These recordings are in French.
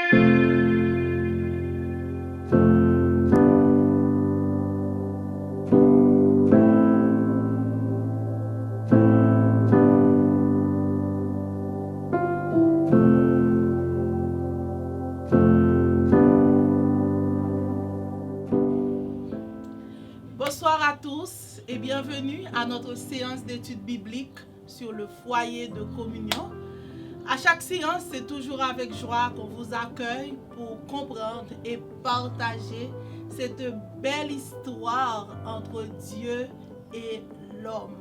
Bonsoir à tous et bienvenue à notre séance d'études bibliques sur le foyer de communion. À chaque séance, c'est toujours avec joie qu'on vous accueille pour comprendre et partager cette belle histoire entre Dieu et l'homme.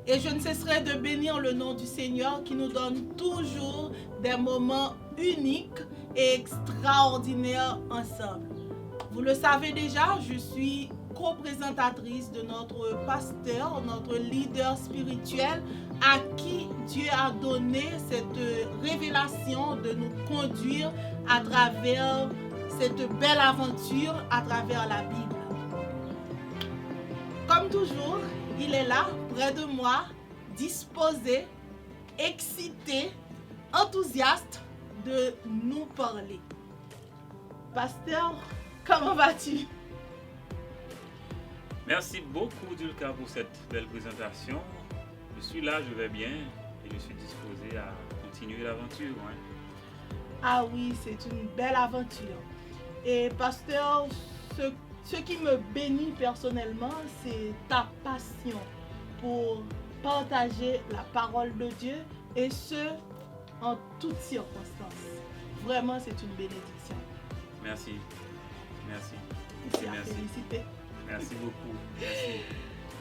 Et je ne cesserai de bénir le nom du Seigneur qui nous donne toujours des moments uniques et extraordinaires ensemble. Vous le savez déjà, je suis co-présentatrice de notre pasteur, notre leader spirituel, à qui Dieu a donné cette révélation de nous conduire à travers cette belle aventure, à travers la Bible. Comme toujours, il est là, près de moi, disposé, excité, enthousiaste de nous parler. Pasteur, comment vas-tu? Merci beaucoup, Dulka, pour cette belle présentation. Je suis là, je vais bien et je suis disposé à continuer l'aventure. Ah oui, c'est une belle aventure. Et pasteur, ce qui me bénit personnellement, c'est ta passion pour partager la parole de Dieu et ce, en toutes circonstances. Vraiment, c'est une bénédiction. Merci. Merci. Merci. Féliciter. Merci beaucoup. Merci.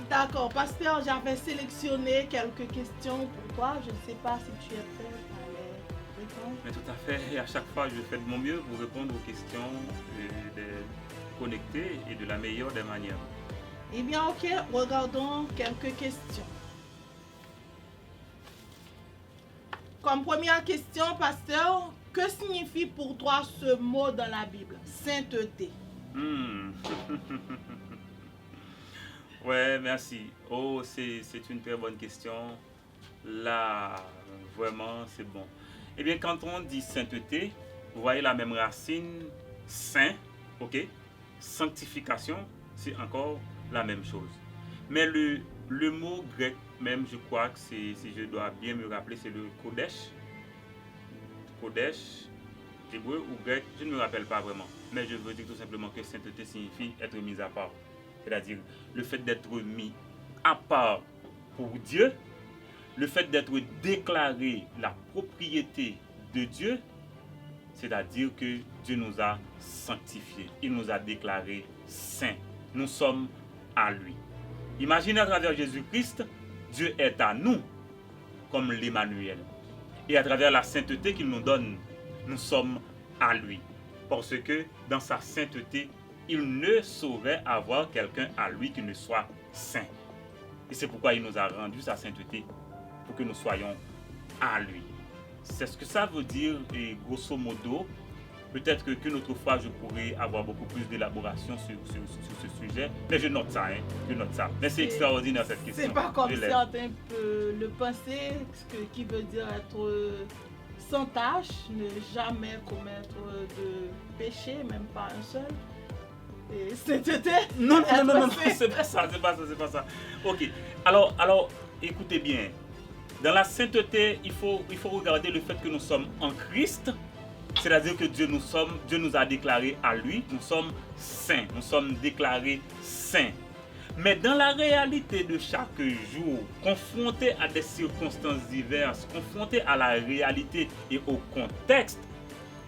D'accord, pasteur, j'avais sélectionné quelques questions pour toi. Je ne sais pas si tu es prêt à les répondre. Mais tout à fait. Et à chaque fois, je fais de mon mieux pour répondre aux questions connectées et de la meilleure des manières. Eh bien, ok, regardons quelques questions. Comme première question, pasteur, que signifie pour toi ce mot dans la Bible, sainteté? Ouais, merci. Oh, c'est une très bonne question. Là, vraiment, c'est bon. Eh bien, quand on dit sainteté, vous voyez la même racine, saint, ok? Sanctification, c'est encore la même chose. Mais le mot grec, même, je crois que c'est, si je dois bien me rappeler, c'est le kodesh. Kodesh, hébreu ou grec, je ne me rappelle pas vraiment. Mais je veux dire tout simplement que sainteté signifie être mis à part. C'est-à-dire le fait d'être mis à part pour Dieu, le fait d'être déclaré la propriété de Dieu, c'est-à-dire que Dieu nous a sanctifiés, il nous a déclarés saints. Nous sommes à lui. Imaginez à travers Jésus-Christ, Dieu est à nous comme l'Emmanuel. Et à travers la sainteté qu'il nous donne, nous sommes à lui. Parce que dans sa sainteté, il ne saurait avoir quelqu'un à lui qui ne soit saint. Et c'est pourquoi il nous a rendu sa sainteté, pour que nous soyons à lui. C'est ce que ça veut dire, et grosso modo. Peut-être qu'une autre fois, je pourrais avoir beaucoup plus d'élaboration sur ce sujet. Mais je note ça, je note ça. Mais c'est extraordinaire cette question. C'est pas comme certains peuvent le penser, qui veut dire être sans tâche, ne jamais commettre de péché, même pas un seul. Et sainteté. Non, c'est pas ça. Ok, alors, écoutez bien. Dans la sainteté, il faut regarder le fait que nous sommes en Christ. C'est-à-dire que Dieu nous a déclarés à lui, nous sommes saints, nous sommes déclarés saints. Mais dans la réalité de chaque jour, confronté à des circonstances diverses, confronté à la réalité et au contexte,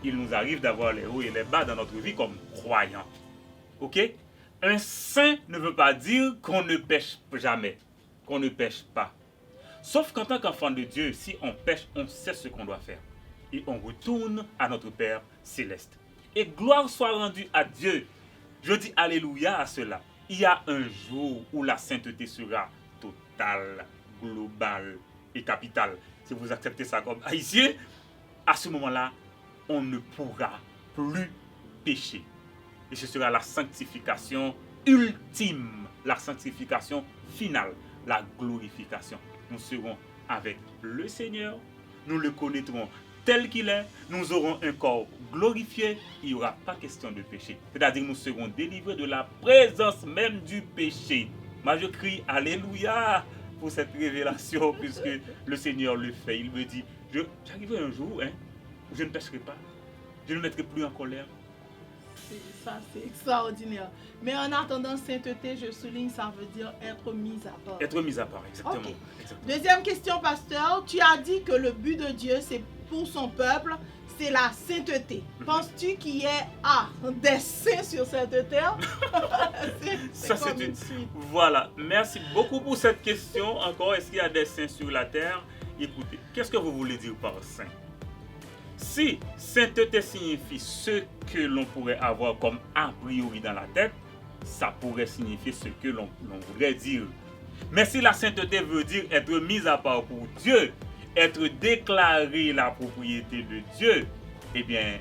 il nous arrive d'avoir les hauts et les bas dans notre vie comme croyants. Ok? Un saint ne veut pas dire qu'on ne pêche jamais, qu'on ne pêche pas. Sauf qu'en tant qu'enfant de Dieu, si on pêche, on sait ce qu'on doit faire. Et on retourne à notre Père céleste. Et gloire soit rendue à Dieu. Je dis alléluia à cela. Il y a un jour où la sainteté sera totale, globale et capitale. Si vous acceptez ça comme haïtien, à ce moment-là, on ne pourra plus pécher. Et ce sera la sanctification ultime, la sanctification finale, la glorification. Nous serons avec le Seigneur, nous le connaîtrons tel qu'il est, nous aurons un corps glorifiés, il n'y aura pas question de péché. C'est-à-dire nous serons délivrés de la présence même du péché. Moi je crie Alléluia pour cette révélation puisque le Seigneur le fait. Il me dit, j'arriverai un jour où je ne pécherai pas, je ne me mettrai plus en colère. Ça, c'est extraordinaire. Mais en attendant, sainteté, je souligne, ça veut dire être mis à part. Être mis à part, exactement. Okay. Exactement. Deuxième question, pasteur. Tu as dit que le but de Dieu, c'est pour son peuple, c'est la sainteté. Penses-tu qu'il y ait des saints sur cette terre? Ça, c'est une suite. Voilà. Merci beaucoup pour cette question. Encore, est-ce qu'il y a des saints sur la terre? Écoutez, qu'est-ce que vous voulez dire par saint? Si sainteté signifie ce que l'on pourrait avoir comme a priori dans la tête, ça pourrait signifier ce que l'on voudrait dire. Mais si la sainteté veut dire être mise à part pour Dieu, être déclaré la propriété de Dieu, eh bien,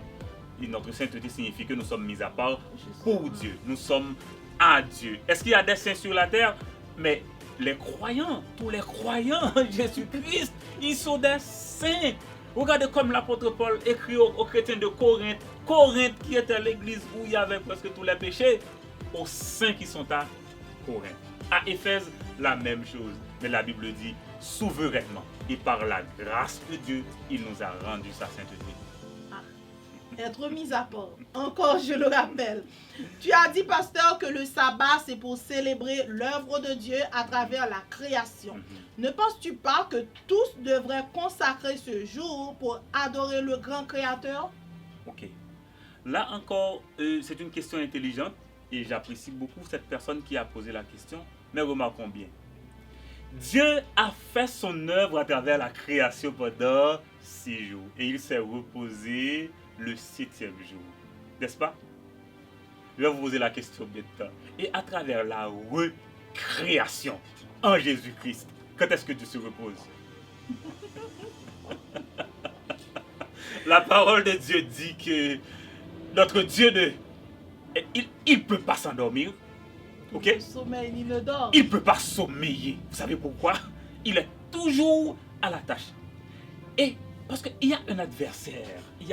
notre sainteté signifie que nous sommes mis à part pour Dieu. Nous sommes à Dieu. Est-ce qu'il y a des saints sur la terre? Mais les croyants, tous les croyants en Jésus-Christ, ils sont des saints. Regardez comme l'apôtre Paul écrit aux chrétiens de Corinthe, Corinthe qui était l'église où il y avait presque tous les péchés, aux saints qui sont à Corinthe. À Éphèse, la même chose. Mais la Bible dit, souverainement et par la grâce de Dieu, il nous a rendu sa sainteté. Être mis à part. Encore, je le rappelle. Tu as dit, pasteur, que le sabbat, c'est pour célébrer l'œuvre de Dieu à travers la création. Ne penses-tu pas que tous devraient consacrer ce jour pour adorer le grand créateur? Ok. Là encore, c'est une question intelligente et j'apprécie beaucoup cette personne qui a posé la question. Mais remarquons bien. Dieu a fait son œuvre à travers la création pendant 6 jours et il s'est reposé le 7e jour. N'est-ce pas? Je vais vous poser la question maintenant. Et à travers la recréation en Jésus-Christ, quand est-ce que Dieu se repose? La parole de Dieu dit que notre Dieu, il ne peut pas s'endormir. Ok? Le sommeil, il ne dort. Il ne peut pas sommeiller. Vous savez pourquoi? Il est toujours à la tâche. Et parce qu'il y a un adversaire. Il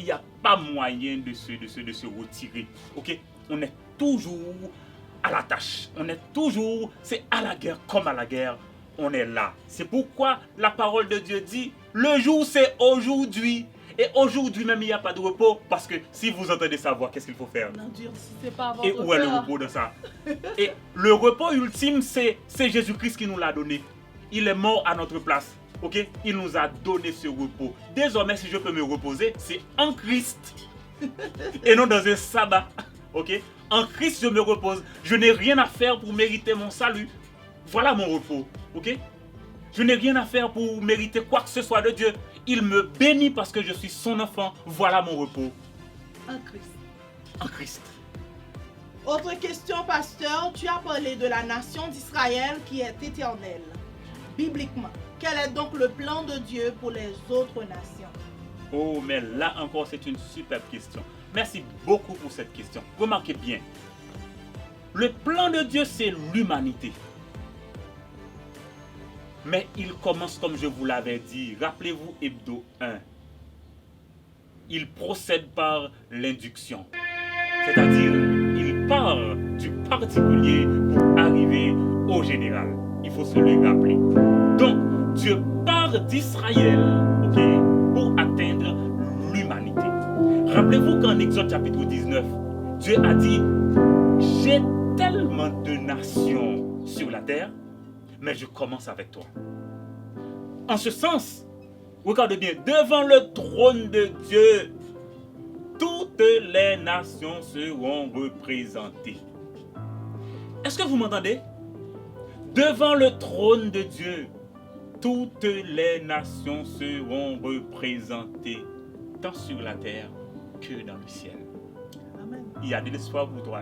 n'y a pas moyen de se retirer. Ok? On est toujours à la tâche. C'est à la guerre comme à la guerre. On est là. C'est pourquoi la parole de Dieu dit, le jour c'est aujourd'hui. Et aujourd'hui même il n'y a pas de repos. Parce que si vous entendez sa voix, qu'est-ce qu'il faut faire? Et où est le repos dans ça? Et le repos ultime, c'est Jésus-Christ qui nous l'a donné. Il est mort à notre place. Ok? Il nous a donné ce repos. Désormais, si je peux me reposer, c'est en Christ. Et non dans un sabbat. Ok? En Christ, je me repose. Je n'ai rien à faire pour mériter mon salut. Voilà mon repos. Ok? Je n'ai rien à faire pour mériter quoi que ce soit de Dieu. Il me bénit parce que je suis son enfant. Voilà mon repos. En Christ. En Christ. Autre question, pasteur. Tu as parlé de la nation d'Israël qui est éternelle. Bibliquement, quel est donc le plan de Dieu pour les autres nations? Oh, mais là encore, c'est une superbe question. Merci beaucoup pour cette question. Remarquez bien. Le plan de Dieu, c'est l'humanité. Mais il commence comme je vous l'avais dit. Rappelez-vous Hebdo 1. Il procède par l'induction. C'est-à-dire, il part du particulier pour arriver au général. Il faut se le rappeler. Donc, Dieu part d'Israël, ok, pour atteindre l'humanité. Rappelez-vous qu'en Exode chapitre 19, Dieu a dit, j'ai tellement de nations sur la terre, mais je commence avec toi. En ce sens, regardez bien, devant le trône de Dieu, toutes les nations seront représentées. Est-ce que vous m'entendez? Devant le trône de Dieu, toutes les nations seront représentées, tant sur la terre que dans le ciel. Amen. Il y a de l'espoir pour toi.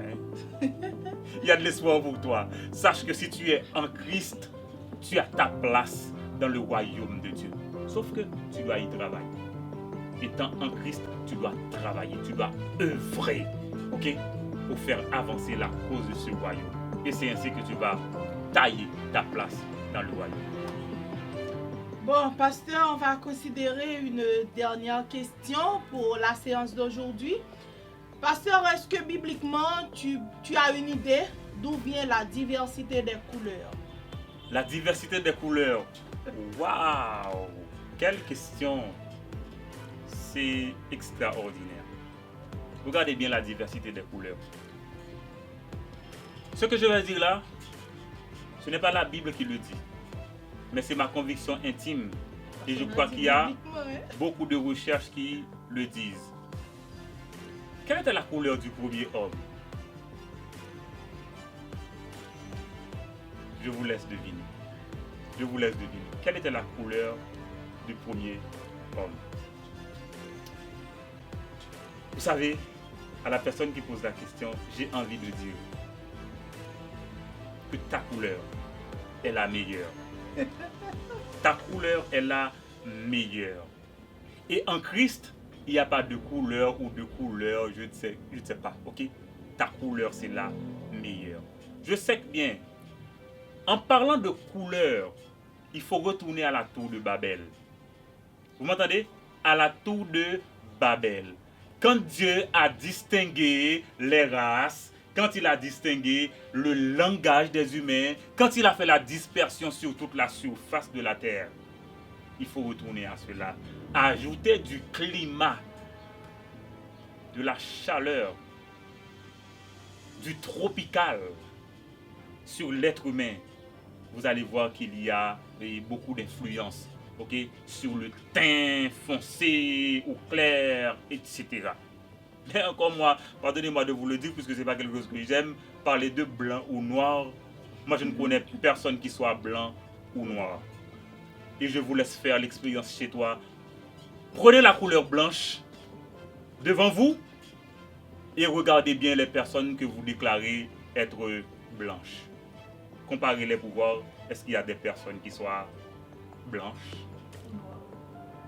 Il y a de l'espoir pour toi. Sache que si tu es en Christ, tu as ta place dans le royaume de Dieu. Sauf que tu dois y travailler. Étant en Christ, tu dois travailler, tu dois œuvrer, ok, pour faire avancer la cause de ce royaume. Et c'est ainsi que tu vas tailler ta place dans le royaume. Bon, pasteur, on va considérer une dernière question pour la séance d'aujourd'hui. Pasteur, est-ce que bibliquement, tu as une idée d'où vient la diversité des couleurs? La diversité des couleurs. Waouh! Quelle question! C'est extraordinaire. Regardez bien la diversité des couleurs. Ce que je vais dire là, ce n'est pas la Bible qui le dit, mais c'est ma conviction intime. Et je crois qu'il y a beaucoup de recherches qui le disent. Quelle était la couleur du premier homme? Je vous laisse deviner. Je vous laisse deviner. Quelle était la couleur du premier homme? Vous savez, à la personne qui pose la question, j'ai envie de dire que ta couleur est la meilleure. Ta couleur est la meilleure. Et en Christ, il n'y a pas de couleur ou de couleur, je ne sais pas. Ok? Ta couleur, c'est la meilleure. Je sais que bien, en parlant de couleur, il faut retourner à la tour de Babel. Vous m'entendez? À la tour de Babel. Quand Dieu a distingué les races, quand il a distingué le langage des humains, quand il a fait la dispersion sur toute la surface de la terre, il faut retourner à cela. Ajouter du climat, de la chaleur, du tropical sur l'être humain. Vous allez voir qu'il y a beaucoup d'influence, okay, sur le teint foncé ou clair, etc. Mais encore moi, pardonnez-moi de vous le dire, puisque ce n'est pas quelque chose que j'aime, parler de blanc ou noir. Moi, je ne connais personne qui soit blanc ou noir. Et je vous laisse faire l'expérience chez toi. Prenez la couleur blanche devant vous et regardez bien les personnes que vous déclarez être blanches. Comparez-les pour voir, est-ce qu'il y a des personnes qui soient blanches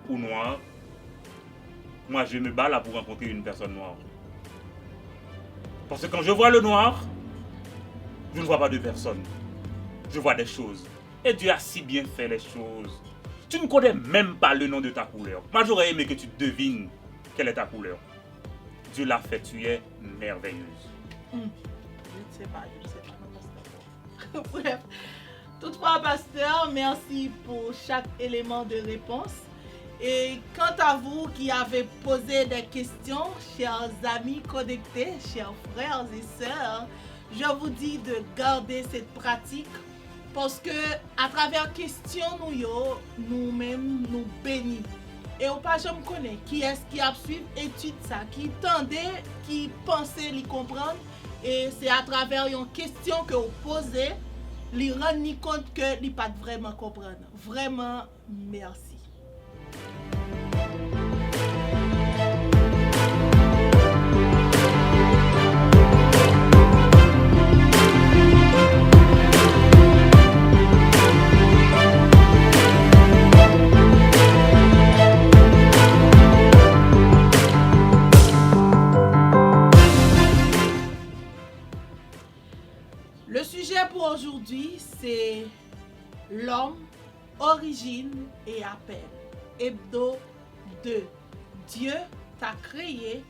ou noires. Moi, je me bats là pour rencontrer une personne noire. Parce que quand je vois le noir, je ne vois pas de personne. Je vois des choses. Et Dieu a si bien fait les choses. Tu ne connais même pas le nom de ta couleur. Moi, j'aurais aimé que tu devines quelle est ta couleur. Dieu l'a fait, tu es merveilleuse. Je ne sais pas. Bref. Toutefois, pasteur, merci pour chaque élément de réponse. Et quant à vous qui avez posé des questions, chers amis connectés, chers frères et sœurs, je vous dis de garder cette pratique parce que à travers questions nous-mêmes nous bénissons. Et au pas je me connais qui est-ce qui a suivi étude ça, qui tendait, qui pensait l'y comprendre. Et c'est à travers une question que vous posez, lui rendre compte que l'y pas vraiment comprendre. Vraiment, merci. Le sujet pour aujourd'hui, c'est l'homme, origine et appel. Hebdo 2. Dieu t'a créé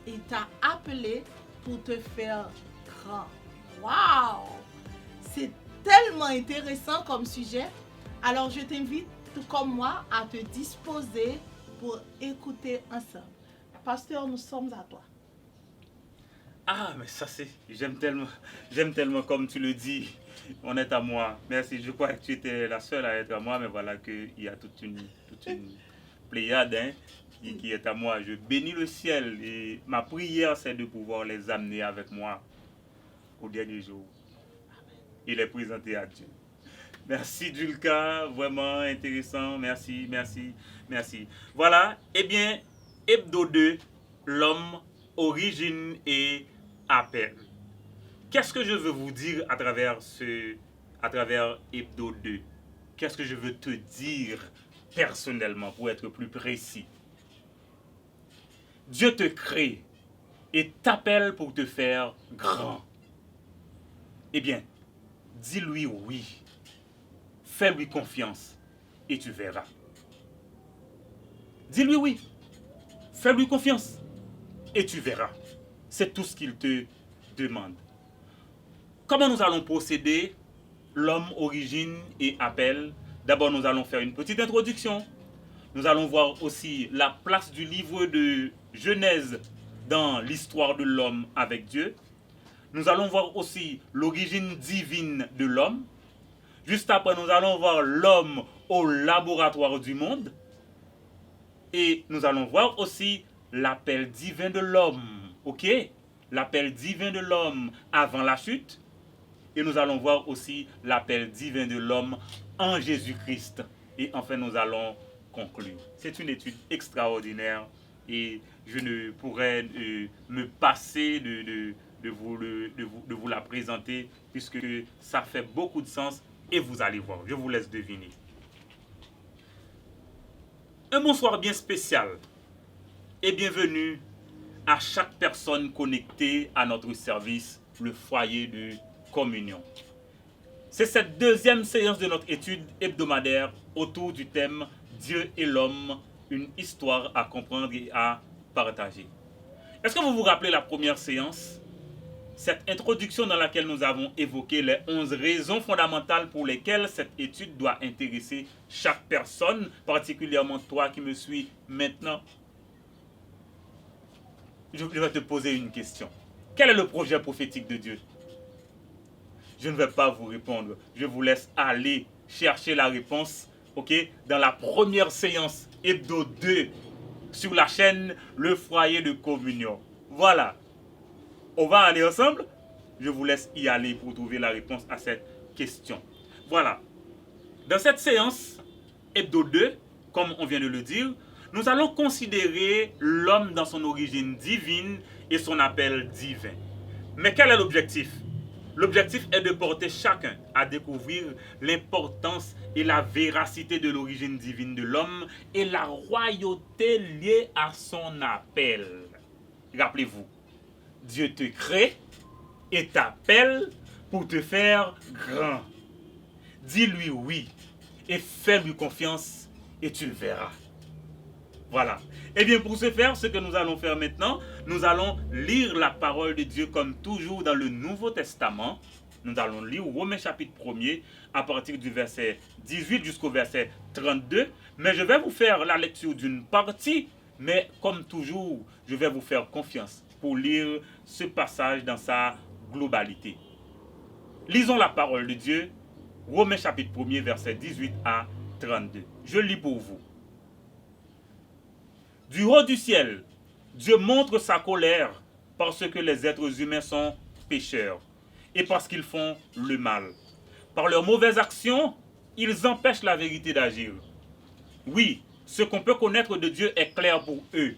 et t'a appelé pour te faire grand. Waouh! C'est tellement intéressant comme sujet. Alors je t'invite, tout comme moi, à te disposer pour écouter ensemble. Pasteur, nous sommes à toi. Ah, mais ça c'est, j'aime tellement comme tu le dis, on est à moi. Merci, je crois que tu étais la seule à être à moi, mais voilà qu'il y a toute une pléiade qui est à moi. Je bénis le ciel et ma prière c'est de pouvoir les amener avec moi au dernier jour et les présenter à Dieu. Merci Julka, vraiment intéressant, merci. Voilà, eh bien, Hebdo 2, l'homme, origine et appel. Qu'est-ce que je veux vous dire à travers Hebdo 2? Qu'est-ce que je veux te dire personnellement pour être plus précis? Dieu te crée et t'appelle pour te faire grand. Eh bien, dis-lui oui. Fais-lui confiance et tu verras. Dis-lui oui. Fais-lui confiance. Et tu verras. C'est tout ce qu'il te demande. Comment nous allons procéder? L'homme, origine et appel. D'abord, nous allons faire une petite introduction. Nous allons voir aussi la place du livre de Genèse dans l'histoire de l'homme avec Dieu. Nous allons voir aussi l'origine divine de l'homme. Juste après, nous allons voir l'homme au laboratoire du monde. Et nous allons voir aussi l'appel divin de l'homme. Ok? L'appel divin de l'homme avant la chute. Et nous allons voir aussi l'appel divin de l'homme en Jésus-Christ. Et enfin, nous allons conclure. C'est une étude extraordinaire et je ne pourrais me passer de vous la présenter puisque ça fait beaucoup de sens et vous allez voir. Je vous laisse deviner. Un bonsoir bien spécial et bienvenue à chaque personne connectée à notre service, le foyer de communion. C'est cette deuxième séance de notre étude hebdomadaire autour du thème Dieu et l'homme, une histoire à comprendre et à partager. Est-ce que vous vous rappelez la première séance? Cette introduction dans laquelle nous avons évoqué les 11 raisons fondamentales pour lesquelles cette étude doit intéresser chaque personne, particulièrement toi qui me suis maintenant. Je vais te poser une question. Quel est le projet prophétique de Dieu? Je ne vais pas vous répondre. Je vous laisse aller chercher la réponse, dans la première séance hebdo 2 sur la chaîne Le Foyer de Communion. Voilà. On va aller ensemble. Je vous laisse y aller pour trouver la réponse à cette question. Voilà. Dans cette séance hebdo 2, comme on vient de le dire, nous allons considérer l'homme dans son origine divine et son appel divin. Mais quel est l'objectif? L'objectif est de porter chacun à découvrir l'importance et la véracité de l'origine divine de l'homme et la royauté liée à son appel. Rappelez-vous, Dieu te crée et t'appelle pour te faire grand. Dis-lui oui et fais-lui confiance et tu le verras. Voilà. Et bien pour ce faire, ce que nous allons faire maintenant, nous allons lire la parole de Dieu comme toujours dans le Nouveau Testament. Nous allons lire Romains chapitre 1er à partir du verset 18 jusqu'au verset 32. Mais je vais vous faire la lecture d'une partie, mais comme toujours, je vais vous faire confiance pour lire ce passage dans sa globalité. Lisons la parole de Dieu, Romains chapitre 1er verset 18 à 32. Je lis pour vous. Du haut du ciel, Dieu montre sa colère parce que les êtres humains sont pécheurs et parce qu'ils font le mal. Par leurs mauvaises actions, ils empêchent la vérité d'agir. Oui, ce qu'on peut connaître de Dieu est clair pour eux,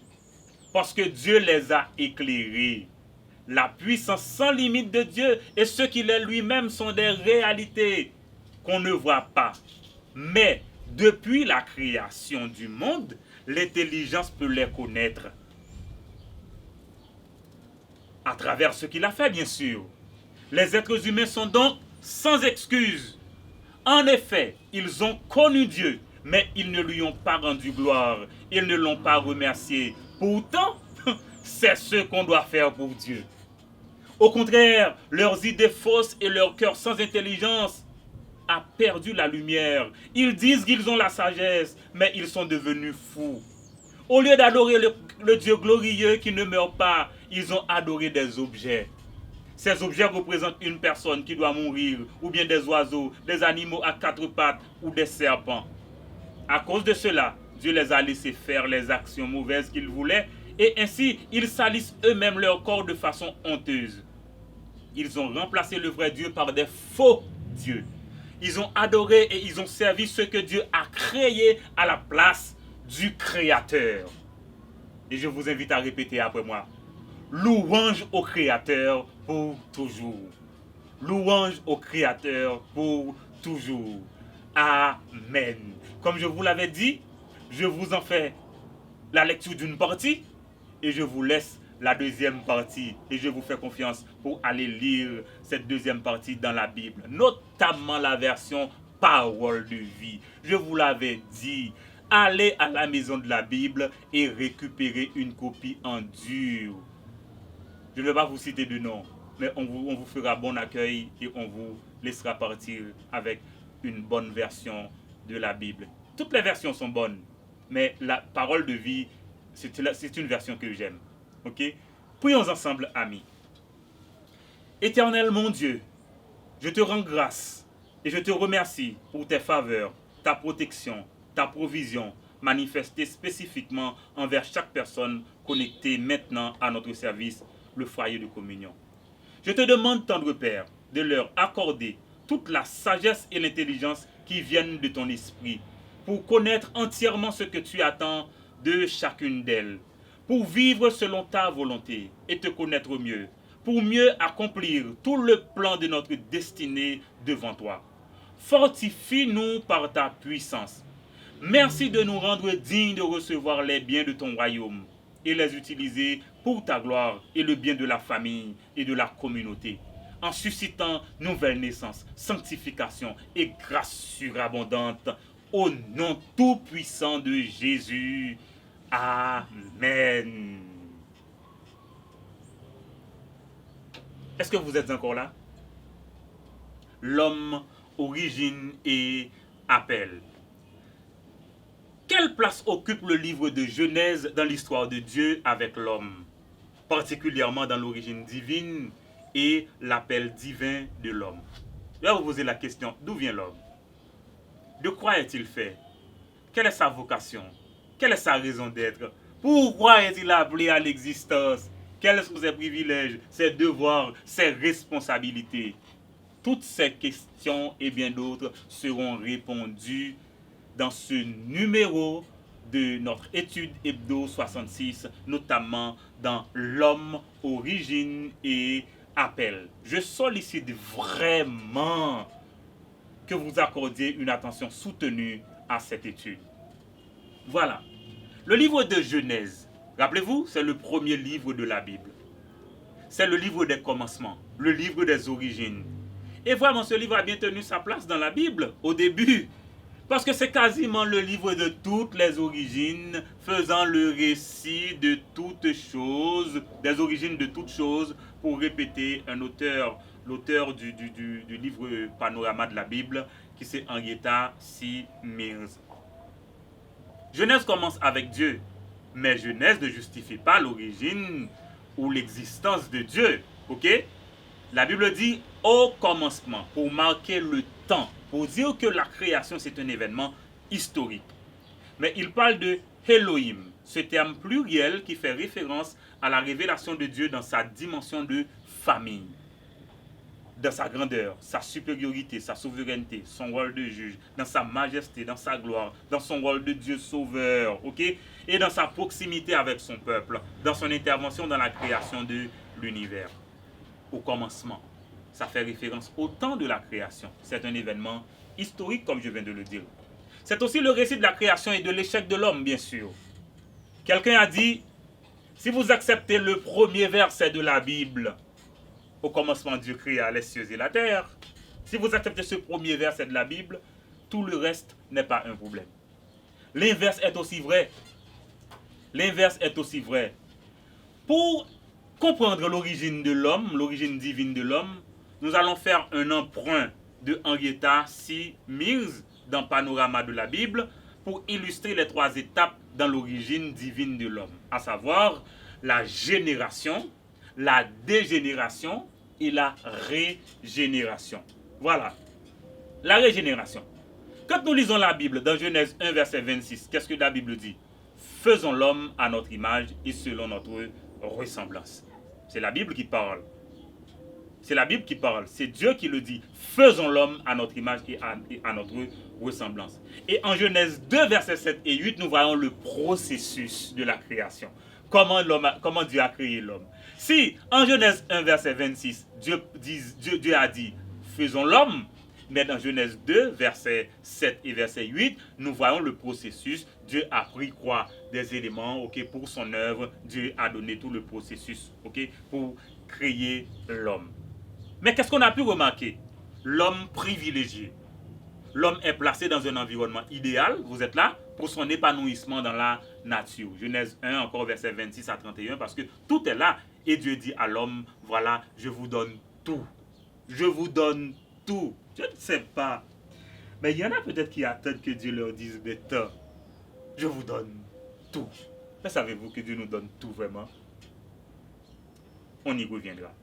parce que Dieu les a éclairés. La puissance sans limite de Dieu et ce qu'il est lui-même sont des réalités qu'on ne voit pas. Mais depuis la création du monde, l'intelligence peut les connaître. À travers ce qu'il a fait, bien sûr. Les êtres humains sont donc sans excuse. En effet, ils ont connu Dieu, mais ils ne lui ont pas rendu gloire. Ils ne l'ont pas remercié. Pourtant, c'est ce qu'on doit faire pour Dieu. Au contraire, leurs idées fausses et leur cœur sans intelligence a perdu la lumière. Ils disent qu'ils ont la sagesse, mais ils sont devenus fous. Au lieu d'adorer le Dieu glorieux qui ne meurt pas, ils ont adoré des objets. Ces objets représentent une personne qui doit mourir, ou bien des oiseaux, des animaux à quatre pattes ou des serpents. À cause de cela, Dieu les a laissés faire les actions mauvaises qu'ils voulaient, et ainsi ils salissent eux-mêmes leur corps de façon honteuse. Ils ont remplacé le vrai Dieu par des faux dieux. Ils ont adoré et ils ont servi ce que Dieu a créé à la place du Créateur. Et je vous invite à répéter après moi. Louange au Créateur pour toujours. Louange au Créateur pour toujours. Amen. Comme je vous l'avais dit, je vous en fais la lecture d'une partie et je vous laisse la deuxième partie. Et je vous fais confiance pour aller lire cette deuxième partie dans la Bible, notamment la version Parole de vie. Je vous l'avais dit, allez à la maison de la Bible et récupérez une copie en dur. Je ne vais pas vous citer de nom, mais on vous fera bon accueil et on vous laissera partir avec une bonne version de la Bible. Toutes les versions sont bonnes, mais la parole de vie, c'est une version que j'aime. Ok? Prions ensemble, amis. Éternel mon Dieu, je te rends grâce et je te remercie pour tes faveurs, ta protection, ta provision manifestée spécifiquement envers chaque personne connectée maintenant à notre service, le foyer de communion. Je te demande, tendre Père, de leur accorder toute la sagesse et l'intelligence qui viennent de ton esprit pour connaître entièrement ce que tu attends de chacune d'elles, pour vivre selon ta volonté et te connaître mieux, pour mieux accomplir tout le plan de notre destinée devant toi. Fortifie-nous par ta puissance. Merci de nous rendre dignes de recevoir les biens de ton royaume et les utiliser pour ta gloire et le bien de la famille et de la communauté, en suscitant nouvelle naissance, sanctification et grâce surabondante au nom tout-puissant de Jésus. Amen. Est-ce que vous êtes encore là? L'homme, origine et appel. Quelle place occupe le livre de Genèse dans l'histoire de Dieu avec l'homme, particulièrement dans l'origine divine et l'appel divin de l'homme? Je vais vous poser la question, d'où vient l'homme? De quoi est-il fait? Quelle est sa vocation? Quelle est sa raison d'être? Pourquoi est-il appelé à l'existence? Quels sont ses privilèges, ses devoirs, ses responsabilités? Toutes ces questions et bien d'autres seront répondues dans ce numéro de notre étude hebdo 66, notamment dans l'homme, origine et appel. Je sollicite vraiment que vous accordiez une attention soutenue à cette étude. Voilà. Le livre de Genèse, rappelez-vous, c'est le premier livre de la Bible. C'est le livre des commencements, le livre des origines. Et vraiment, ce livre a bien tenu sa place dans la Bible au début. Parce que c'est quasiment le livre de toutes les origines, faisant le récit de toutes choses, des origines de toutes choses, pour répéter un auteur, l'auteur du livre Panorama de la Bible, qui c'est Henrietta C. Mills. Genèse commence avec Dieu, mais Genèse ne justifie pas l'origine ou l'existence de Dieu. Ok? La Bible dit au commencement, pour marquer le temps, pour dire que la création c'est un événement historique. Mais il parle de Elohim, ce terme pluriel qui fait référence à la révélation de Dieu dans sa dimension de famille, dans sa grandeur, sa supériorité, sa souveraineté, son rôle de juge, dans sa majesté, dans sa gloire, dans son rôle de Dieu sauveur, ok? Et dans sa proximité avec son peuple, dans son intervention dans la création de l'univers. Au commencement, ça fait référence au temps de la création. C'est un événement historique, comme je viens de le dire. C'est aussi le récit de la création et de l'échec de l'homme, bien sûr. Quelqu'un a dit, si vous acceptez le premier verset de la Bible, au commencement Dieu créa les cieux et la terre, si vous acceptez ce premier verset de la Bible, tout le reste n'est pas un problème. L'inverse est aussi vrai. L'inverse est aussi vrai. Pour comprendre l'origine de l'homme, l'origine divine de l'homme, nous allons faire un emprunt de Henrietta C. Mills dans Panorama de la Bible pour illustrer les trois étapes dans l'origine divine de l'homme, à savoir la génération, la dégénération et la régénération. Voilà, la régénération. Quand nous lisons la Bible dans Genèse 1, verset 26, qu'est-ce que la Bible dit? Faisons l'homme à notre image et selon notre ressemblance. C'est la Bible qui parle. C'est la Bible qui parle. C'est Dieu qui le dit. Faisons l'homme à notre image et à notre ressemblance. Et en Genèse 2, versets 7 et 8, nous voyons le processus de la création. Comment Dieu a créé l'homme. Si en Genèse 1, verset 26, Dieu a dit, faisons l'homme, mais dans Genèse 2, verset 7 et verset 8, nous voyons le processus. Dieu a pris quoi? Des éléments, ok, pour son œuvre. Dieu a donné tout le processus, ok, pour créer l'homme. Mais qu'est-ce qu'on a pu remarquer? L'homme privilégié. l'homme est placé dans un environnement idéal, vous êtes là, pour son épanouissement dans la nature. Genèse 1, encore verset 26 à 31, parce que tout est là. Et Dieu dit à l'homme, voilà, je vous donne tout. Je vous donne tout. Je ne sais pas. Mais il y en a peut-être qui attendent que Dieu leur dise, mais tant, je vous donne tout. Mais savez-vous que Dieu nous donne tout vraiment? On y reviendra.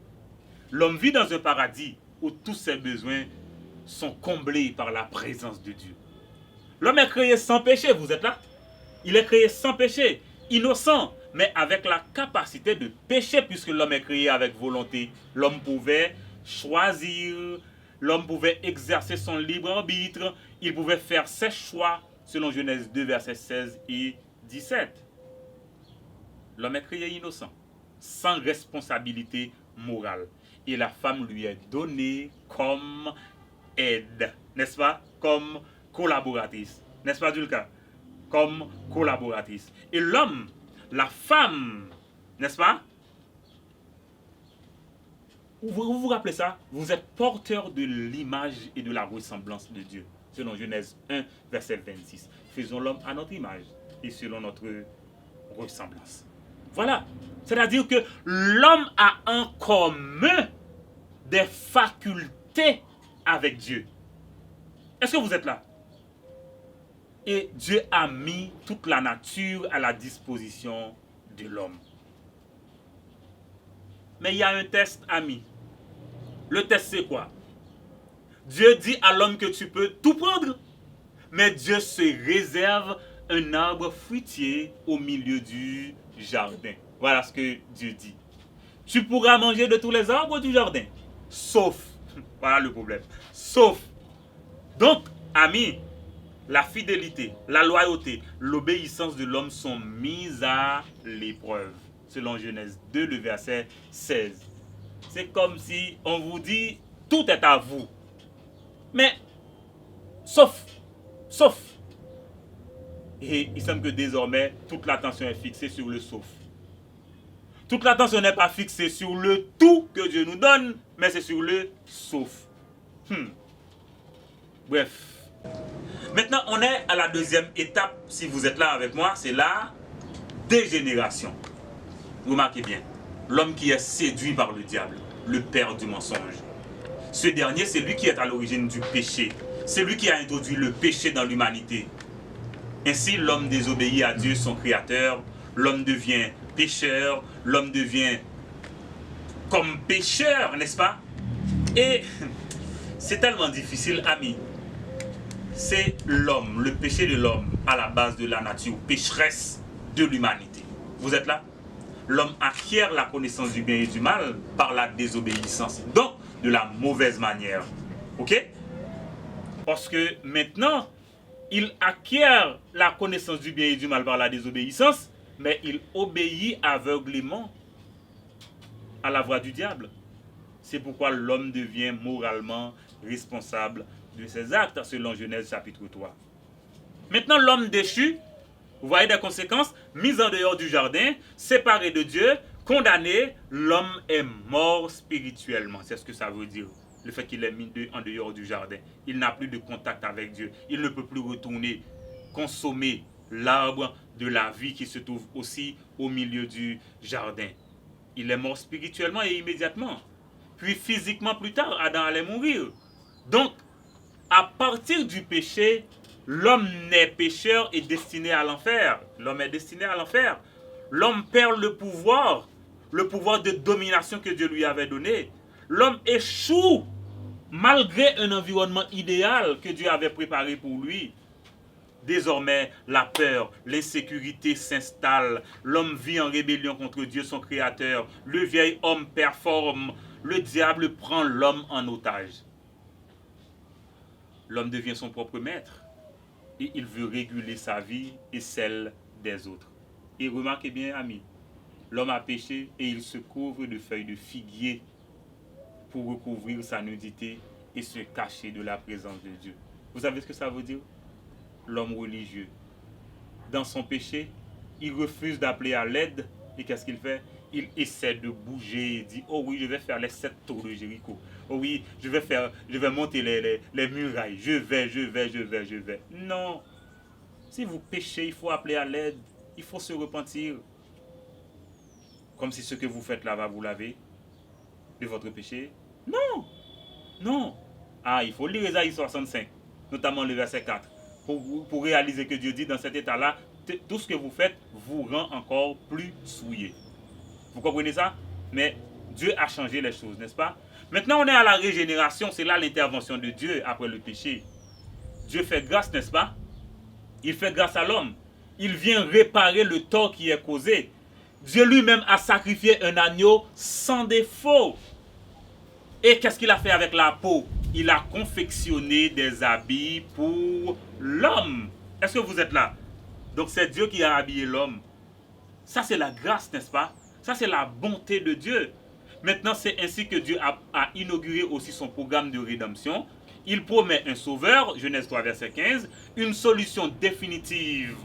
L'homme vit dans un paradis où tous ses besoins sont comblés par la présence de Dieu. L'homme est créé sans péché, vous êtes là? Il est créé sans péché, innocent, mais avec la capacité de pécher, puisque l'homme est créé avec volonté. L'homme pouvait choisir, l'homme pouvait exercer son libre arbitre, il pouvait faire ses choix, selon Genèse 2, versets 16 et 17. L'homme est créé innocent, sans responsabilité morale. Et la femme lui est donnée comme aide, n'est-ce pas? Comme collaboratrice, n'est-ce pas, Dulka? Comme collaboratrice. Et l'homme, la femme, n'est-ce pas? Vous vous rappelez ça? Vous êtes porteur de l'image et de la ressemblance de Dieu. Selon Genèse 1, verset 26. Faisons l'homme à notre image et selon notre ressemblance. Voilà. C'est-à-dire que l'homme a en commun des facultés avec Dieu. Est-ce que vous êtes là? Et Dieu a mis toute la nature à la disposition de l'homme. Mais il y a un test, ami. Le test, c'est quoi? Dieu dit à l'homme que tu peux tout prendre. Mais Dieu se réserve un arbre fruitier au milieu du jardin. Voilà ce que Dieu dit. Tu pourras manger de tous les arbres du jardin. Sauf, voilà le problème. Sauf. Donc, ami, la fidélité, la loyauté, l'obéissance de l'homme sont mises à l'épreuve. Selon Genèse 2, le verset 16. C'est comme si on vous dit, tout est à vous. Mais, sauf. Et il semble que désormais, toute l'attention est fixée sur le sauf. Toute l'attention n'est pas fixée sur le tout que Dieu nous donne, mais c'est sur le sauf. Bref. Maintenant, on est à la deuxième étape, si vous êtes là avec moi, c'est la dégénération. Remarquez bien, l'homme qui est séduit par le diable, le père du mensonge. Ce dernier, c'est lui qui est à l'origine du péché. C'est lui qui a introduit le péché dans l'humanité. Ainsi, l'homme désobéit à Dieu, son créateur. L'homme devient pécheur. L'homme devient comme pécheur, n'est-ce pas? Et c'est tellement difficile, ami. C'est l'homme, le péché de l'homme à la base de la nature pécheresse de l'humanité. Vous êtes là? L'homme acquiert la connaissance du bien et du mal par la désobéissance. Donc, de la mauvaise manière. Ok? Parce que maintenant, il acquiert la connaissance du bien et du mal par la désobéissance, mais il obéit aveuglément à la voix du diable. C'est pourquoi l'homme devient moralement responsable de ses actes, selon Genèse chapitre 3. Maintenant, l'homme déchu, vous voyez des conséquences, mis en dehors du jardin, séparé de Dieu, condamné, l'homme est mort spirituellement. C'est ce que ça veut dire, le fait qu'il est mis en dehors du jardin. Il n'a plus de contact avec Dieu. Il ne peut plus retourner consommer l'arbre de la vie qui se trouve aussi au milieu du jardin. Il est mort spirituellement et immédiatement. Puis physiquement plus tard, Adam allait mourir. Donc, à partir du péché, l'homme naît pécheur et destiné à l'enfer. L'homme est destiné à l'enfer. L'homme perd le pouvoir de domination que Dieu lui avait donné. L'homme échoue malgré un environnement idéal que Dieu avait préparé pour lui. Désormais, la peur, l'insécurité s'installent. L'homme vit en rébellion contre Dieu, son créateur. Le vieil homme performe. Le diable prend l'homme en otage. L'homme devient son propre maître. Et il veut réguler sa vie et celle des autres. Et remarquez bien, amis, l'homme a péché et il se couvre de feuilles de figuier pour recouvrir sa nudité et se cacher de la présence de Dieu. Vous savez ce que ça veut dire? L'homme religieux, dans son péché, il refuse d'appeler à l'aide. Et qu'est-ce qu'il fait? il essaie de bouger, il dit, oh oui, je vais faire les 7 tours de Jéricho. Oh oui, je vais monter les murailles. Je vais. Non. Si vous péchez, il faut appeler à l'aide. Il faut se repentir. Comme si ce que vous faites là va vous laver de votre péché. Non. Non. Ah, il faut lire Ésaïe 65, notamment le verset 4, pour réaliser que Dieu dit dans cet état-là, tout ce que vous faites vous rend encore plus souillé. Vous comprenez ça? Mais Dieu a changé les choses, n'est-ce pas? Maintenant, on est à la régénération, c'est là l'intervention de Dieu après le péché. Dieu fait grâce, n'est-ce pas? Il fait grâce à l'homme. Il vient réparer le tort qui est causé. Dieu lui-même a sacrifié un agneau sans défaut. Et qu'est-ce qu'il a fait avec la peau? Il a confectionné des habits pour l'homme. Est-ce que vous êtes là? Donc c'est Dieu qui a habillé l'homme. Ça c'est la grâce, n'est-ce pas? Ça c'est la bonté de Dieu. Maintenant c'est ainsi que Dieu a inauguré aussi son programme de rédemption. Il promet un sauveur, Genèse 3 verset 15, une solution définitive,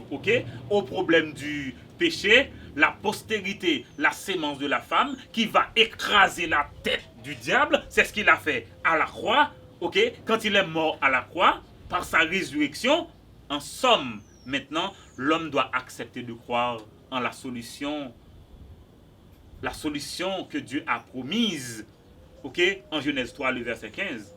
au problème du péché, la postérité, la sémence de la femme qui va écraser la tête du diable. C'est ce qu'il a fait à la croix, quand il est mort à la croix, par sa résurrection. En somme, maintenant, l'homme doit accepter de croire en la solution que Dieu a promise, en Genèse 3, le verset 15.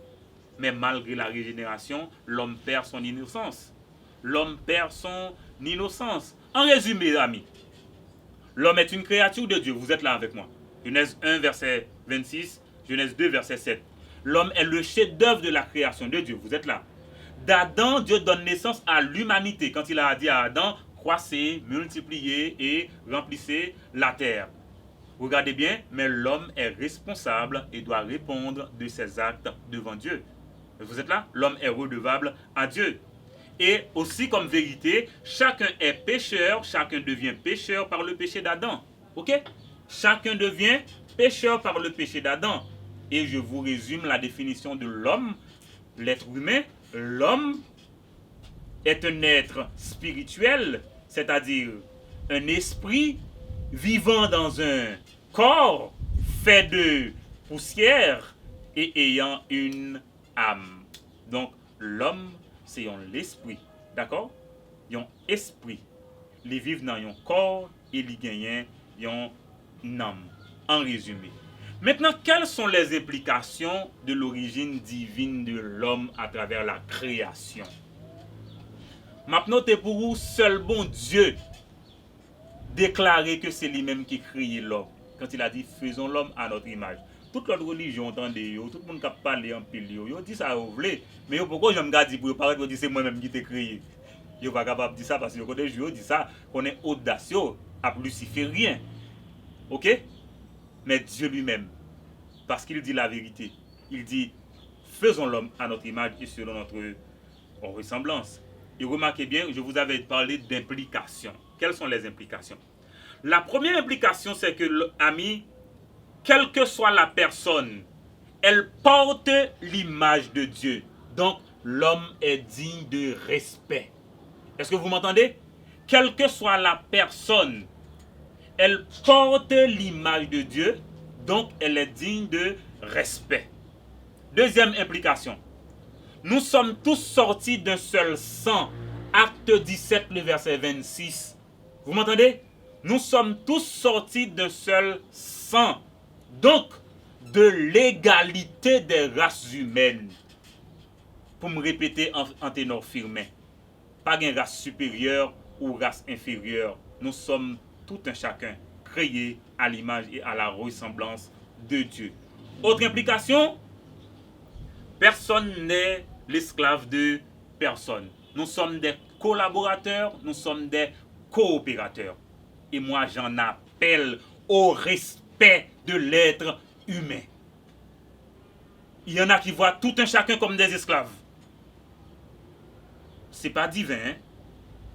Mais malgré la régénération, l'homme perd son innocence. L'homme perd son innocence. En résumé, amis, l'homme est une créature de Dieu. Vous êtes là avec moi. Genèse 1, verset 26, Genèse 2, verset 7. L'homme est le chef-d'œuvre de la création de Dieu. Vous êtes là. D'Adam, Dieu donne naissance à l'humanité. Quand il a dit à Adam, croissez, multipliez et remplissez la terre. Regardez bien, mais l'homme est responsable et doit répondre de ses actes devant Dieu. Vous êtes là? L'homme est redevable à Dieu. Et aussi comme vérité, chacun est pécheur, chacun devient pécheur par le péché d'Adam. Chacun devient pécheur par le péché d'Adam. Et je vous résume la définition de l'homme, l'être humain. L'homme est un être spirituel, c'est-à-dire un esprit vivant dans un corps fait de poussière et ayant une âme. Donc l'homme, c'est l'esprit, d'accord? Un esprit. Il vit dans un corps et il gagne une âme. En résumé. Maintenant, quelles sont les implications de l'origine divine de l'homme à travers la création? Maintenant, c'est pour vous, seul bon Dieu déclarer que c'est lui-même qui crée l'homme. Quand il a dit, faisons l'homme à notre image. Toute l'autre religion, entendez, tout le monde qui a parlé en pile, ils dit ça, vous voulez. Mais pourquoi je me garde pour paraître que c'est moi-même qui t'ai créé? Ils ne sont pas capables de dire ça parce que quand je dis ça, qu'on est audacieux, à luciférien. Mais Dieu lui-même, parce qu'il dit la vérité, il dit, faisons l'homme à notre image et selon notre ressemblance. Et remarquez bien, je vous avais parlé d'implications. Quelles sont les implications? La première implication, c'est que, ami, quelle que soit la personne, elle porte l'image de Dieu. Donc, l'homme est digne de respect. Est-ce que vous m'entendez? Quelle que soit la personne, elle porte l'image de Dieu, donc elle est digne de respect. Deuxième implication. Nous sommes tous sortis d'un seul sang. Acte 17, le verset 26. Vous m'entendez? Nous sommes tous sortis d'un seul sang. Donc, de l'égalité des races humaines. Pour me répéter en ténor firmé. Pas une race supérieure ou race inférieure. Nous sommes tout un chacun créés à l'image et à la ressemblance de Dieu. Autre implication, personne n'est l'esclave de personne. Nous sommes des collaborateurs, nous sommes des coopérateurs. Et moi, j'en appelle au respect de l'être humain. Il y en a qui voient tout un chacun comme des esclaves. C'est pas divin, hein?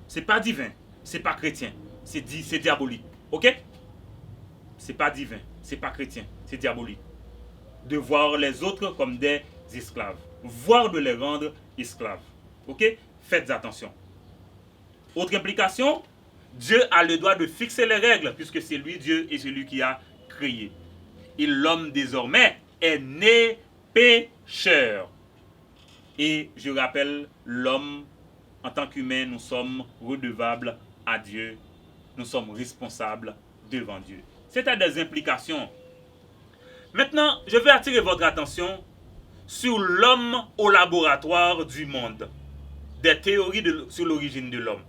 C'est pas divin, c'est pas chrétien, c'est diabolique. C'est pas divin, c'est pas chrétien, c'est diabolique. De voir les autres comme des esclaves, voire de les rendre esclaves. Faites attention. Autre implication, Dieu a le droit de fixer les règles, puisque c'est lui Dieu et celui qui a créé. Et l'homme désormais est né pécheur. Et je rappelle, l'homme, en tant qu'humain, nous sommes redevables à Dieu. Nous sommes responsables devant Dieu. C'est à des implications. Maintenant, je vais attirer votre attention sur l'homme au laboratoire du monde. Des théories sur l'origine de l'homme.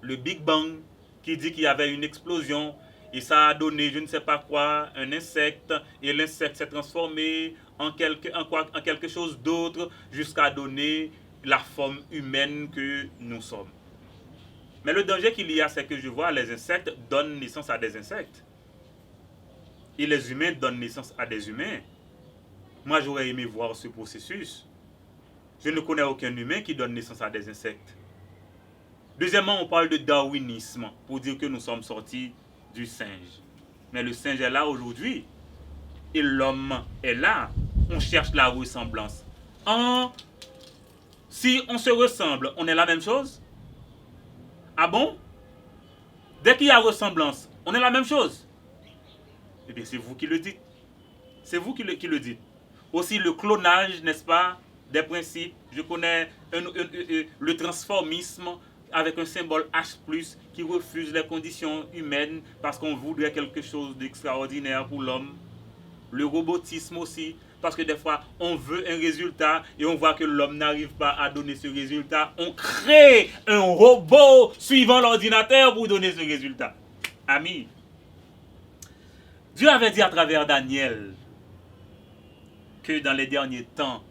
Le Big Bang, qui dit qu'il y avait une explosion et ça a donné je ne sais pas quoi, un insecte, et l'insecte s'est transformé en quelque chose d'autre jusqu'à donner la forme humaine que nous sommes. Mais le danger qu'il y a, c'est que je vois les insectes donnent naissance à des insectes. Et les humains donnent naissance à des humains. Moi, j'aurais aimé voir ce processus. Je ne connais aucun humain qui donne naissance à des insectes. Deuxièmement, on parle de darwinisme pour dire que nous sommes sortis du singe. Mais le singe est là aujourd'hui. Et l'homme est là. On cherche la ressemblance. Si on se ressemble, on est la même chose? Ah bon? Dès qu'il y a ressemblance, on est la même chose? Eh bien, c'est vous qui le dites. C'est vous qui le dites. Aussi, le clonage, n'est-ce pas? Des principes. Je connais le transformisme avec un symbole H+, qui refuse les conditions humaines parce qu'on voudrait quelque chose d'extraordinaire pour l'homme. Le robotisme aussi, parce que des fois, on veut un résultat et on voit que l'homme n'arrive pas à donner ce résultat. On crée un robot suivant l'ordinateur pour donner ce résultat. Amis, Dieu avait dit à travers Daniel que dans les derniers temps,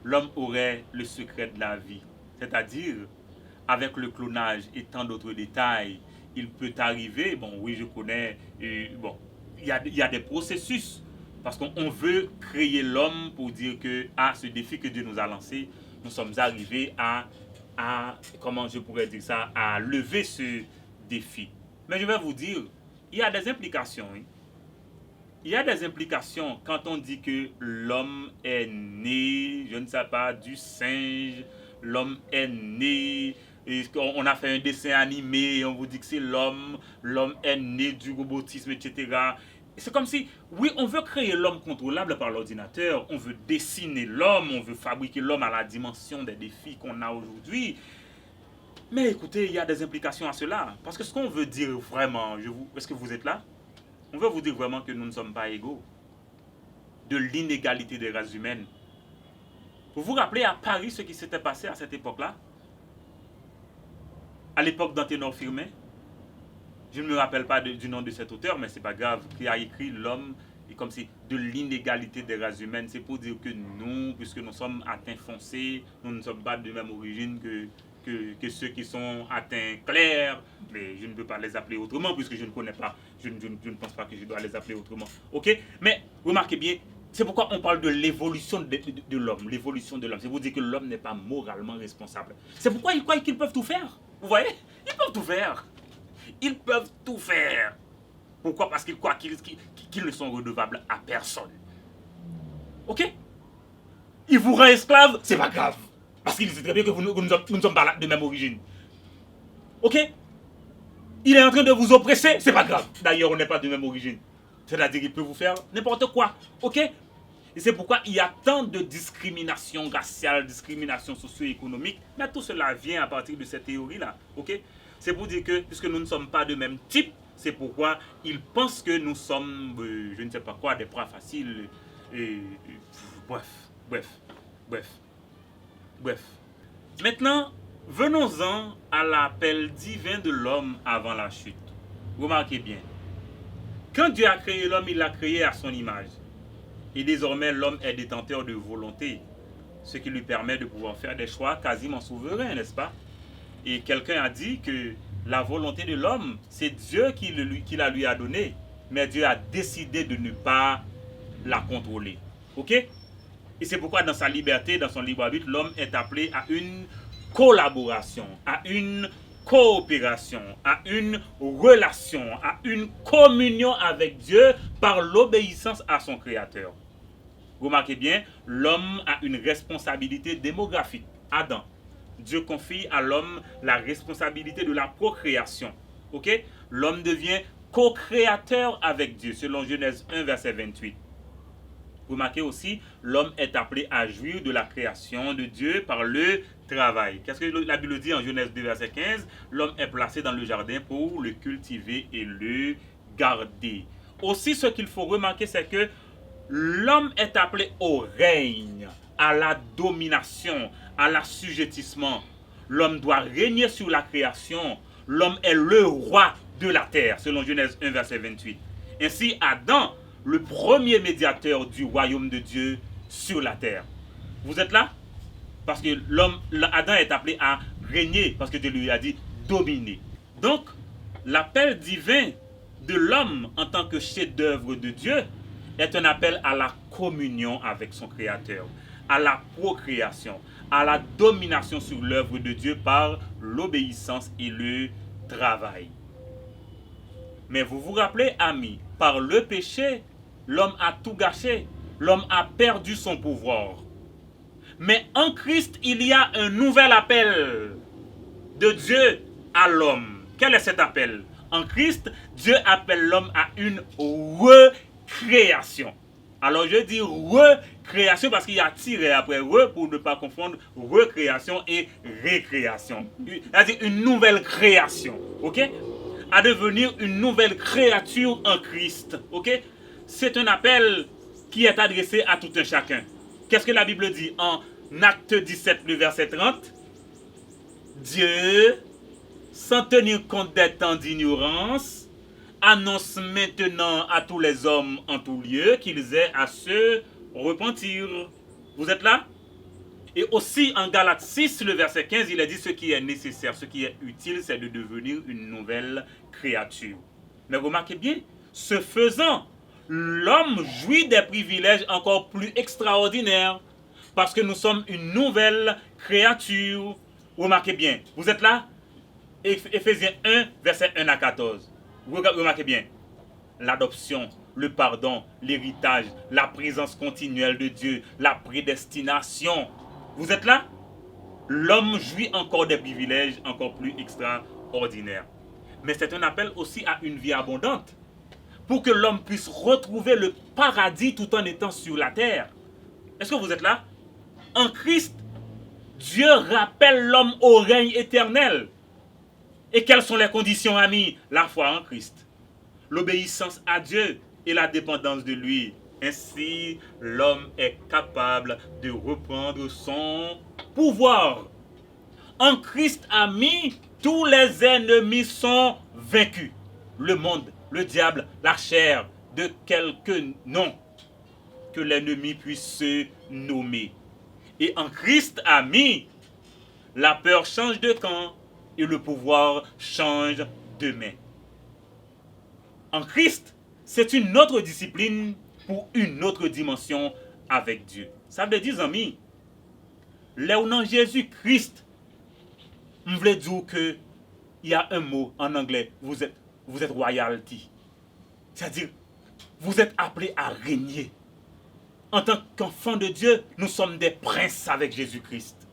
l'homme aurait le secret de la vie. C'est-à-dire, avec le clonage et tant d'autres détails, il peut arriver, bon oui je connais, bon, il y a des processus, parce qu'on veut créer l'homme pour dire que, ce défi que Dieu nous a lancé, nous sommes arrivés à comment je pourrais dire ça, à lever ce défi. Mais je vais vous dire, il y a des implications, hein. Il y a des implications quand on dit que l'homme est né, je ne sais pas, du singe, l'homme est né, et on a fait un dessin animé et on vous dit que c'est l'homme est né du robotisme, etc. C'est comme si, oui, on veut créer l'homme contrôlable par l'ordinateur, on veut dessiner l'homme, on veut fabriquer l'homme à la dimension des défis qu'on a aujourd'hui. Mais écoutez, il y a des implications à cela. Parce que ce qu'on veut dire vraiment, est-ce que vous êtes là? On veut vous dire vraiment que nous ne sommes pas égaux. De l'inégalité des races humaines. Vous vous rappelez à Paris ce qui s'était passé à cette époque-là? À l'époque d'Anténor Firmin? Je ne me rappelle pas du nom de cet auteur, mais c'est pas grave, qui a écrit l'homme, et comme si de l'inégalité des races humaines. C'est pour dire que nous, puisque nous sommes atteints foncés, nous ne sommes pas de même origine que ceux qui sont atteints clairs, mais je ne peux pas les appeler autrement puisque je ne connais pas, je ne pense pas que je dois les appeler autrement. Ok? Mais remarquez bien, c'est pourquoi on parle de l'évolution de l'homme, l'évolution de l'homme. C'est pour dire que l'homme n'est pas moralement responsable. C'est pourquoi ils croient qu'ils peuvent tout faire. Vous voyez? Ils peuvent tout faire. Ils peuvent tout faire. Pourquoi? Parce qu'ils croient qu'ils ne sont redevables à personne. Ok? Ils vous rendent esclaves, c'est pas grave. Parce qu'il sait très bien que nous ne sommes pas de même origine. Ok? Il est en train de vous oppresser, c'est pas grave. D'ailleurs, on n'est pas de même origine. C'est-à-dire qu'il peut vous faire n'importe quoi. Ok? Et c'est pourquoi il y a tant de discrimination raciale, discrimination socio-économique. Mais tout cela vient à partir de cette théorie-là. Ok? C'est pour dire que, puisque nous ne sommes pas de même type, c'est pourquoi ils pensent que nous sommes, je ne sais pas quoi, des proies faciles. Bref. Maintenant, venons-en à l'appel divin de l'homme avant la chute. Remarquez bien. Quand Dieu a créé l'homme, il l'a créé à son image. Et désormais, l'homme est détenteur de volonté, ce qui lui permet de pouvoir faire des choix quasiment souverains, n'est-ce pas? Et quelqu'un a dit que la volonté de l'homme, c'est Dieu qui la lui a donnée, mais Dieu a décidé de ne pas la contrôler. Ok? Et c'est pourquoi dans sa liberté, dans son libre arbitre, l'homme est appelé à une collaboration, à une coopération, à une relation, à une communion avec Dieu par l'obéissance à son Créateur. Remarquez bien, l'homme a une responsabilité démographique. Adam, Dieu confie à l'homme la responsabilité de la procréation. Ok? L'homme devient co-créateur avec Dieu, selon Genèse 1, verset 28. Remarquez aussi, l'homme est appelé à jouir de la création de Dieu par le travail. Qu'est-ce que la Bible dit en Genèse 2, verset 15? L'homme est placé dans le jardin pour le cultiver et le garder. Aussi, ce qu'il faut remarquer, c'est que l'homme est appelé au règne, à la domination, à l'assujettissement. L'homme doit régner sur la création. L'homme est le roi de la terre, selon Genèse 1, verset 28. Ainsi, Adam, le premier médiateur du royaume de Dieu sur la terre. Vous êtes là? Parce que Adam est appelé à régner, parce que Dieu lui a dit dominer. Donc, l'appel divin de l'homme en tant que chef-d'œuvre de Dieu est un appel à la communion avec son Créateur, à la procréation, à la domination sur l'œuvre de Dieu par l'obéissance et le travail. Mais vous vous rappelez, amis, par le péché, l'homme a tout gâché, l'homme a perdu son pouvoir. Mais en Christ, il y a un nouvel appel de Dieu à l'homme. Quel est cet appel? En Christ, Dieu appelle l'homme à une recréation. Alors je dis recréation parce qu'il y a tiré après pour ne pas confondre recréation et récréation. C'est-à-dire une nouvelle création. Ok? À devenir une nouvelle créature en Christ. Ok? C'est un appel qui est adressé à tout un chacun. Qu'est-ce que la Bible dit en Acte 17, le verset 30? Dieu, sans tenir compte des temps d'ignorance, annonce maintenant à tous les hommes en tout lieu qu'ils aient à se repentir. Vous êtes là? Et aussi en Galates 6, le verset 15, il a dit ce qui est nécessaire, ce qui est utile, c'est de devenir une nouvelle créature. Mais remarquez bien, ce faisant, l'homme jouit des privilèges encore plus extraordinaires parce que nous sommes une nouvelle créature. Remarquez bien, vous êtes là? Éphésiens 1, verset 1 à 14. Remarquez bien, l'adoption, le pardon, l'héritage, la présence continuelle de Dieu, la prédestination. Vous êtes là? L'homme jouit encore des privilèges encore plus extraordinaires. Mais c'est un appel aussi à une vie abondante, pour que l'homme puisse retrouver le paradis tout en étant sur la terre. Est-ce que vous êtes là? En Christ, Dieu rappelle l'homme au règne éternel. Et quelles sont les conditions, amis? La foi en Christ, l'obéissance à Dieu et la dépendance de lui. Ainsi, l'homme est capable de reprendre son pouvoir. En Christ, amis, tous les ennemis sont vaincus. Le monde, le diable, la chair, de quelque nom que l'ennemi puisse se nommer. Et en Christ, amis, la peur change de camp et le pouvoir change de main. En Christ, c'est une autre discipline pour une autre dimension avec Dieu. Ça veut dire, amis, là où dans Jésus-Christ, je voulais dire que il y a un mot en anglais, vous êtes royalty. C'est-à-dire, vous êtes appelés à régner. En tant qu'enfants de Dieu, nous sommes des princes avec Jésus-Christ.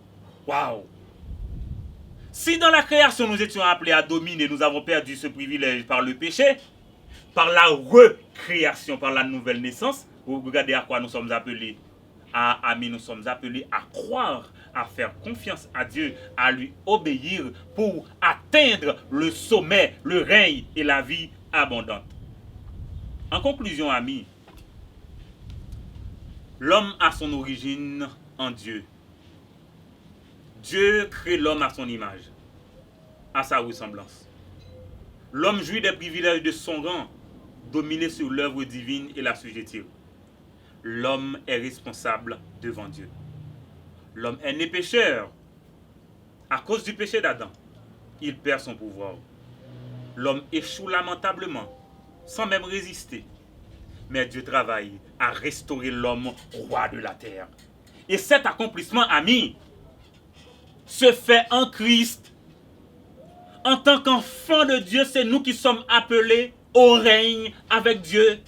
Waouh! Si dans la création nous étions appelés à dominer, nous avons perdu ce privilège par le péché, par la recréation, par la nouvelle naissance, vous regardez à quoi nous sommes appelés. Amis, nous sommes appelés à croire, à faire confiance à Dieu, à lui obéir pour atteindre le sommet, le règne et la vie abondante. En conclusion, amis, l'homme a son origine en Dieu. Dieu crée l'homme à son image, à sa ressemblance. L'homme jouit des privilèges de son rang, dominé sur l'œuvre divine et l'assujettir. L'homme est responsable devant Dieu. L'homme est né pécheur. À cause du péché d'Adam, il perd son pouvoir. L'homme échoue lamentablement, sans même résister. Mais Dieu travaille à restaurer l'homme roi de la terre. Et cet accomplissement, amis, se fait en Christ. En tant qu'enfants de Dieu, c'est nous qui sommes appelés au règne avec Dieu.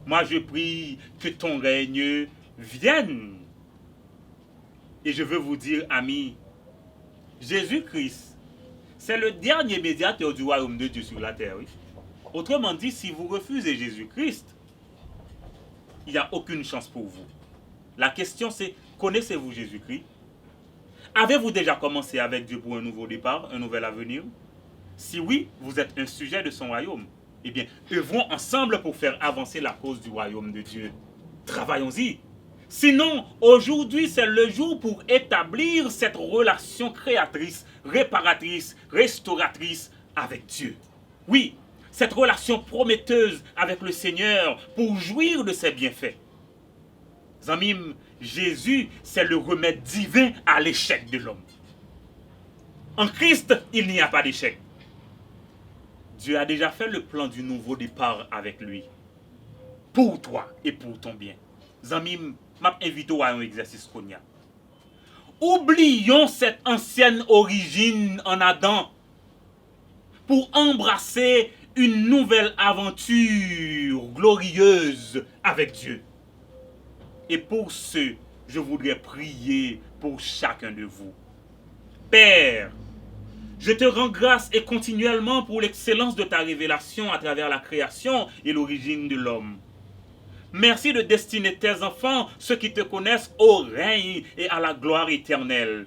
Moi, je prie que ton règne vienne. Et je veux vous dire, amis, Jésus-Christ, c'est le dernier médiateur du royaume de Dieu sur la terre. Oui. Autrement dit, si vous refusez Jésus-Christ, il n'y a aucune chance pour vous. La question c'est, connaissez-vous Jésus-Christ? Avez-vous déjà commencé avec Dieu pour un nouveau départ, un nouvel avenir? Si oui, vous êtes un sujet de son royaume. Eh bien, œuvrons ensemble pour faire avancer la cause du royaume de Dieu. Travaillons-y. Sinon, aujourd'hui, c'est le jour pour établir cette relation créatrice, réparatrice, restauratrice avec Dieu. Oui, cette relation prometteuse avec le Seigneur pour jouir de ses bienfaits. Amis, Jésus, c'est le remède divin à l'échec de l'homme. En Christ, il n'y a pas d'échec. Dieu a déjà fait le plan du nouveau départ avec lui. Pour toi et pour ton bien. Amis, m'invite à un exercice qu'on y a. Oublions cette ancienne origine en Adam pour embrasser une nouvelle aventure glorieuse avec Dieu. Et pour ce, je voudrais prier pour chacun de vous. Père, je te rends grâce et continuellement pour l'excellence de ta révélation à travers la création et l'origine de l'homme. Merci de destiner tes enfants, ceux qui te connaissent, au règne et à la gloire éternelle.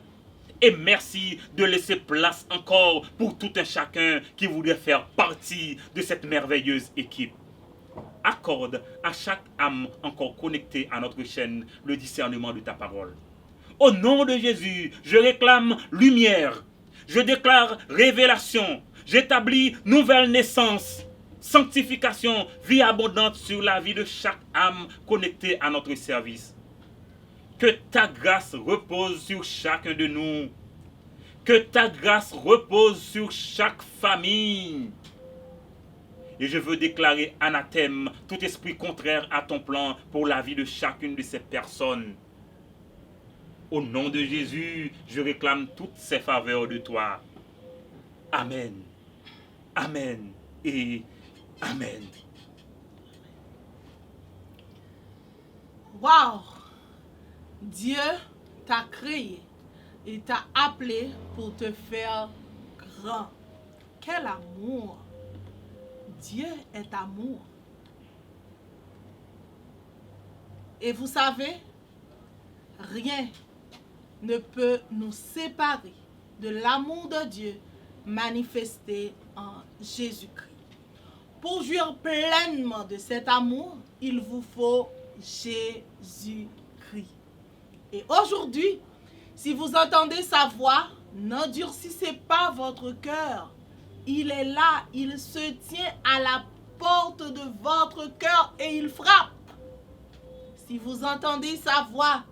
Et merci de laisser place encore pour tout un chacun qui voudrait faire partie de cette merveilleuse équipe. Accorde à chaque âme encore connectée à notre chaîne le discernement de ta parole. Au nom de Jésus, je réclame lumière. Je déclare révélation. J'établis nouvelle naissance. Sanctification, vie abondante sur la vie de chaque âme connectée à notre service. Que ta grâce repose sur chacun de nous. Que ta grâce repose sur chaque famille. Et je veux déclarer anathème tout esprit contraire à ton plan pour la vie de chacune de ces personnes. Au nom de Jésus, je réclame toutes ces faveurs de toi. Amen. Amen et Amen. Waouh! Dieu t'a créé et t'a appelé pour te faire grand. Quel amour! Dieu est amour. Et vous savez, rien ne peut nous séparer de l'amour de Dieu manifesté en Jésus-Christ. Pour jouir pleinement de cet amour, il vous faut Jésus-Christ. Et aujourd'hui, si vous entendez sa voix, n'endurcissez pas votre cœur. Il est là, il se tient à la porte de votre cœur et il frappe. Si vous entendez sa voix,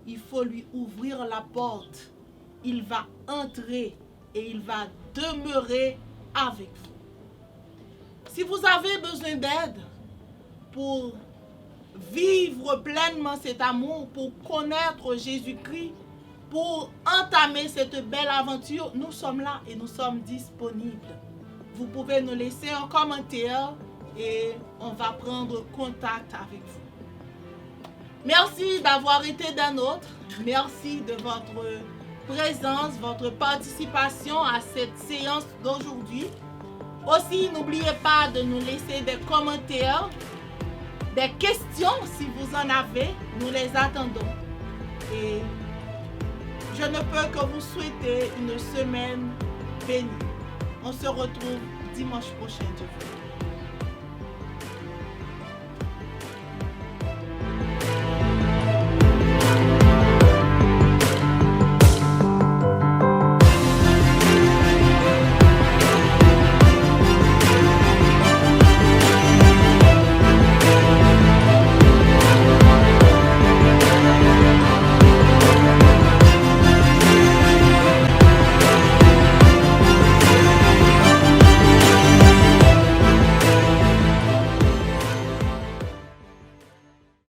il faut lui ouvrir la porte. Il va entrer et il va demeurer avec vous. Si vous avez besoin d'aide pour vivre pleinement cet amour, pour connaître Jésus-Christ, pour entamer cette belle aventure, nous sommes là et nous sommes disponibles. Vous pouvez nous laisser un commentaire et on va prendre contact avec vous. Merci d'avoir été des nôtres. Merci de votre présence, votre participation à cette séance d'aujourd'hui. Aussi, n'oubliez pas de nous laisser des commentaires, des questions si vous en avez. Nous les attendons. Et je ne peux que vous souhaiter une semaine bénie. On se retrouve dimanche prochain, Dieu voulant.